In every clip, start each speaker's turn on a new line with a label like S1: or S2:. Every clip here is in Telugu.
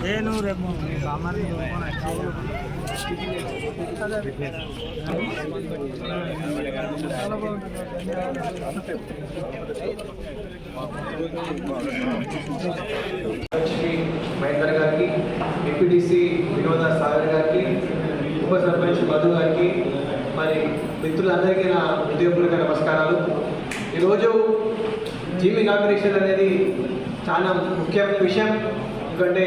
S1: నేను రేపు సామాన్య
S2: మహేందర్ గారికి, ఎంపీటీసీ వినోద సాగర్ గారికి, ఉప సర్పంచ్ మధు గారికి, మరి మిత్రులందరికీ నా హృదయపూర్వక నమస్కారాలు. ఈరోజు జిమ్ ఇనాగ్రేషన్ అనేది చాలా ముఖ్యమైన విషయం. ఎందుకంటే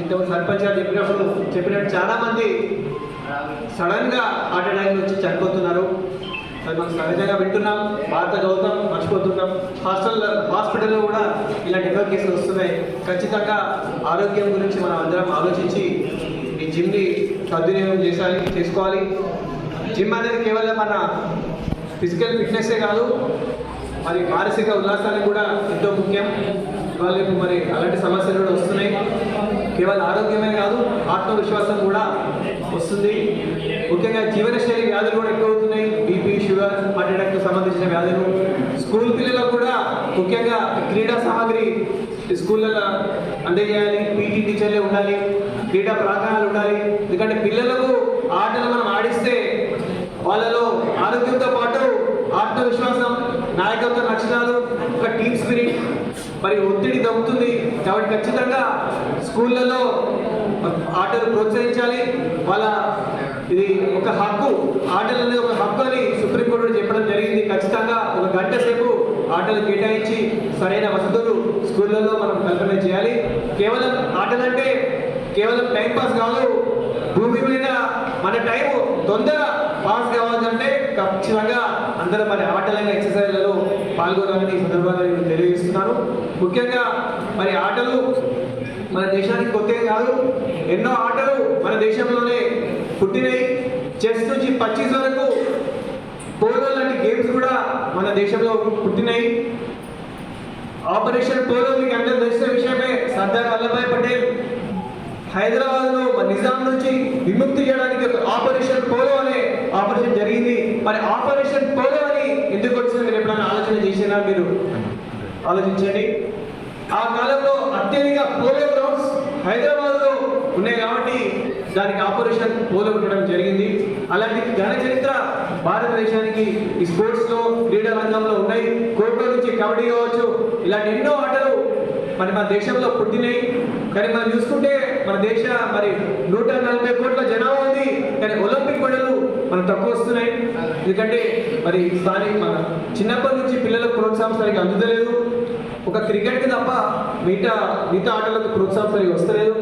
S2: ఇంతకుముందు సర్పంచ్ గారు చెప్పినట్టు చాలామంది సడన్గా హార్ట్ అటాక్ వచ్చి చనిపోతున్నారు. అది మనం సహజంగా వింటున్నాం, వార్త చదువుతాం, మర్చిపోతున్నాం. హాస్పిటల్లో కూడా ఇలాంటి ఎన్నో కేసులు వస్తున్నాయి. ఖచ్చితంగా ఆరోగ్యం గురించి మనం అందరం ఆలోచించి ఈ జిమ్ని సద్వినియోగం చేసుకోవాలి. జిమ్ అనేది కేవలం మన ఫిజికల్ ఫిట్నెస్సే కాదు, మరి మానసిక ఉల్లాసానికి కూడా ఎంతో ముఖ్యం. ఇవాళ మరి అలాంటి సమస్యలు కూడా వస్తున్నాయి. కేవలం ఆరోగ్యమే కాదు, ఆత్మవిశ్వాసం కూడా వస్తుంది. ముఖ్యంగా జీవనశైలి వ్యాధులు కూడా ఎక్కువ అవుతున్నాయి. బీపీ, షుగర్, హార్ట్ అటాక్కు సంబంధించిన వ్యాధులు. స్కూల్ పిల్లలకు కూడా ముఖ్యంగా క్రీడా సామాగ్రి స్కూళ్ళలో అందజేయాలి. పీటీ టీచర్లే ఉండాలి, క్రీడా ప్రాంగణాలు ఉండాలి. ఎందుకంటే పిల్లలకు ఆటలు మనం ఆడిస్తే వాళ్ళలో ఆరోగ్యంతో పాటు ఆత్మవిశ్వాసం, నాయకత్వ లక్షణాలు, ఒక టీమ్ స్పిరిట్, మరి ఒత్తిడి తగ్గుతుంది. కాబట్టి ఖచ్చితంగా స్కూళ్ళలో ఆటలు ప్రోత్సహించాలి. వాళ్ళ ఇది ఒక హక్కు, ఆటలు అనేది ఒక హక్కు అని సుప్రీంకోర్టు చెప్పడం జరిగింది. ఖచ్చితంగా ఒక గంట సేపు ఆటలు కేటాయించి సరైన వసతులు స్కూళ్ళల్లో మనం కల్పన చేయాలి. కేవలం ఆటలంటే కేవలం టైంపాస్ కాదు, భూమి మీద మన టైం తొందరగా పాస్ కావాలంటే ఖచ్చితంగా అందరూ మరి ఆటలైన ఎక్సర్సైజ్లలో పాల్గొనాలని ఈ సందర్భంగా నేను తెలియజేస్తున్నాను. ముఖ్యంగా మరి ఆటలు మన దేశానికి కొత్త కాదు. ఎన్నో ఆటలు మన దేశంలోనే పుట్టినాయి. చెస్ నుంచి పచ్చీస్ వరకు పోలో లాంటి గేమ్స్ కూడా మన దేశంలో పుట్టినాయి. ఆపరేషన్ పోలో మీకు అందరూ తెలిసిన విషయమే. సర్దార్ వల్లభాయ్ పటేల్ హైదరాబాద్లో నిజాం నుంచి విముక్తి చేయడానికి ఆపరేషన్ పోలో అనే ఆపరేషన్ జరిగింది. మరి ఆపరేషన్ పోలో అని ఎందుకు వచ్చింది మీరు ఎప్పుడైనా ఆలోచన చేసినా? మీరు ఆలోచించండి. ఆ కాలంలో అత్యధిక పోలో గ్రౌండ్స్ హైదరాబాద్లో ఉన్నాయి కాబట్టి దానికి ఆపరేషన్ పోలో ఉండడం జరిగింది. అలాంటి ఘన చరిత్ర భారతదేశానికి ఈ స్పోర్ట్స్లో, క్రీడా రంగంలో ఉన్నాయి. ఖోఖో నుంచి కబడ్డీ కావచ్చు, ఇలాంటి ఎన్నో ఆటలు మరి మన దేశంలో పుట్టినాయి. కానీ మనం చూసుకుంటే మన దేశ మరి 140 కోట్ల జనాభా ఉంది, కానీ ఒలింపిక్ మెడలు మనకు తక్కువ వస్తున్నాయి. ఎందుకంటే మరి స్థానిక మన చిన్నప్పటి నుంచి పిల్లలకు ప్రోత్సాహం సరిగ్గా అందుతలేదు. ఒక క్రికెట్కి తప్ప మిగతా ఆటలకు ప్రోత్సాహం సరిగ్గా వస్తలేదు.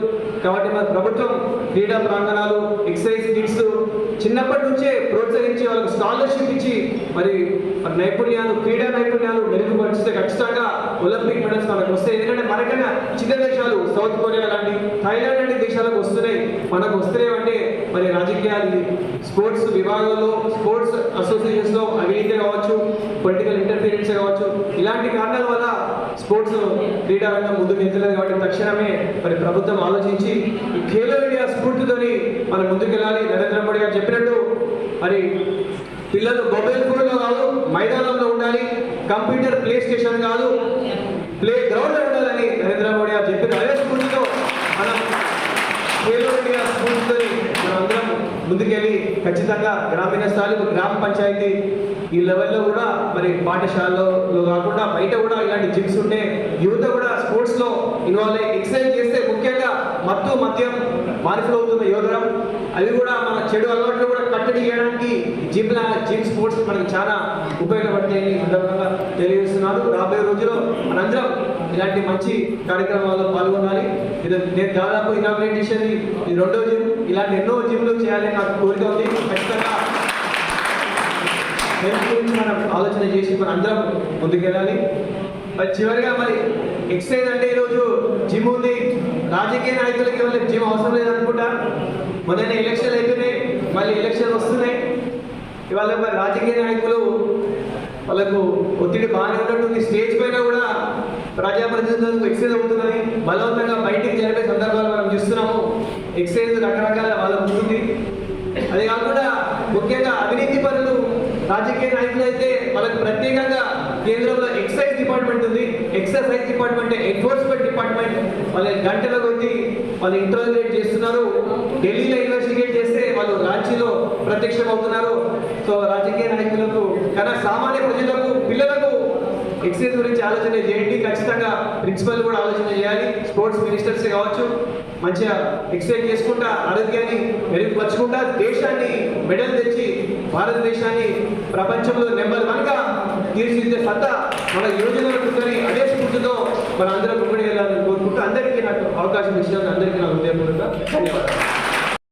S2: కాబట్టి మన ప్రభుత్వం క్రీడా ప్రాంగణాలు, ఎక్సర్సైజ్ కిట్స్ చిన్నప్పటి నుంచే ప్రోత్సహించి వాళ్ళకు స్కాలర్షిప్ ఇచ్చి మరి నైపుణ్యాలు, క్రీడా నైపుణ్యాలు మెరుగుపరిస్తే ఖచ్చితంగా ఒలింపిక్ మెడల్స్ మనకు వస్తాయి. ఎందుకంటే మనకన్నా చిన్న దేశాలు సౌత్ కొరియా లాంటి, థాయిలాండ్ లాంటి దేశాలకు వస్తున్నాయి. మనకు వస్తున్నాయి అంటే మరి రాజకీయాలు, స్పోర్ట్స్ విభాగంలో, స్పోర్ట్స్ అసోసియేషన్స్లో అవినీతి కావచ్చు, పొలిటికల్ ఇంటర్ఫీరెన్స్ కావచ్చు, ఇలాంటి కారణాల వల్ల స్పోర్ట్స్ క్రీడా రంగం ముందుకు వెళ్తలేదు. కాబట్టి తక్షణమే మరి ప్రభుత్వం ఆలోచించి ఖేలో ఇండియా స్ఫూర్తితోని మనం ముందుకెళ్ళాలి. నరేంద్ర మోడీ గారు చెప్పినట్టు మరి పిల్లలు మొబైల్ ఫోన్లో కాదు, మైదానంలో ఉండాలి. కంప్యూటర్ ప్లే స్టేషన్ కాదు, ప్లే గ్రౌండ్లో ఉండాలని నరేంద్ర మోడీ గారు చెప్పిన అదే స్ఫూర్తితో మనం ఖేలో ఇండియా స్ఫూర్తితోని మనం అందరం ముందుకెళ్ళి ఖచ్చితంగా గ్రామీణ స్థాయిలో, గ్రామ పంచాయతీ ఈ లెవెల్లో కూడా మరి పాఠశాలలో కాకుండా బయట కూడా ఇలాంటి జిమ్స్ ఉంటే యువత కూడా స్పోర్ట్స్లో ఇన్వాల్వ్ అయ్యి ఎక్సర్సైజ్ చేస్తే ముఖ్యంగా మద్యం మారిఫుల్ అవుతున్న యోధరం అవి కూడా మన చెడు అలవాట్లు కూడా కట్టడి చేయడానికి జిమ్ స్పోర్ట్స్ మనకు చాలా ఉపయోగపడతాయని సందర్భంగా తెలియజేస్తున్నాను. రాబోయే రోజుల్లో మనందరం ఇలాంటి మంచి కార్యక్రమాల్లో పాల్గొనాలి. నేను దాదాపు ఇనాగ్రేట్ చేసేది ఈ 2వ జిమ్. ఇలాంటి ఎన్నో జిమ్లు చేయాలని నాకు కోరిక ఉంది. ఖచ్చితంగా హెల్త్ గురించి మనం ఆలోచన చేసి మనం అందరం ముందుకెళ్ళాలి. మరి చివరిగా మరి ఎక్సర్సైజ్ అంటే ఈరోజు జిమ్ ఉంది. రాజకీయ నాయకులకి వాళ్ళకి జిమ్ అవసరం లేదనుకుంటా. మొదలైన ఎలక్షన్లు అయిపోయినాయి, మళ్ళీ ఎలక్షన్లు వస్తున్నాయి. ఇవాళ మరి రాజకీయ నాయకులు వాళ్ళకు ఒత్తిడి బాగానే ఉన్నట్టుంది. స్టేజ్ పైన కూడా ప్రజాప్రతినిధులకు ఎక్సైజ్ అవుతున్నది. బలవంతంగా బయటికి జరిపే సందర్భాలు మనం చూస్తున్నాము. ఎక్సైజ్ రకరకాల వాళ్ళకు ఉంటుంది. అది కాకుండా ముఖ్యంగా అవినీతి పనులు రాజకీయ నాయకులు అయితే వాళ్ళకి ప్రత్యేకంగా కేంద్రంలో ఎక్సైజ్ డిపార్ట్మెంట్ ఉంది. ఎక్సైజ్ డిపార్ట్మెంట్ ఎన్ఫోర్స్మెంట్ డిపార్ట్మెంట్ వాళ్ళ గంటల కొద్ది వాళ్ళు ఇంటర్వ్యూట్ చేస్తున్నారు. ఢిల్లీలో ఇన్వెస్టిగేట్ చేస్తే వాళ్ళు రాంచీలో ప్రత్యక్షం అవుతున్నారు. సో రాజకీయ నాయకులకు కన్నా సామాన్య ప్రజలకు పిల్లలకు ఎక్సైజ్ గురించి ఆలోచన చేయండి. ఖచ్చితంగా ప్రిన్సిపల్ కూడా ఆలోచన చేయాలి. స్పోర్ట్స్ మినిస్టర్స్ కావచ్చు, మంచిగా ఎక్సైజ్ చేసుకుంటా ఆరోగ్యాన్ని మెరుగుపరుచుకుంటా దేశాన్ని మెడల్ తెచ్చి భారతదేశాన్ని ప్రపంచంలో నెంబర్ 1గా తీర్చిదిద్దే సత్తా మన యువజనులకు ఉందని అదే స్ఫూర్తితో మన అందరం ముందుకు వెళ్ళాలని కోరుకుంటూ అందరికీ నాకు అవకాశం ఇచ్చినందుకు అందరికీ నా హృదయపూర్వక ధన్యవాదాలు.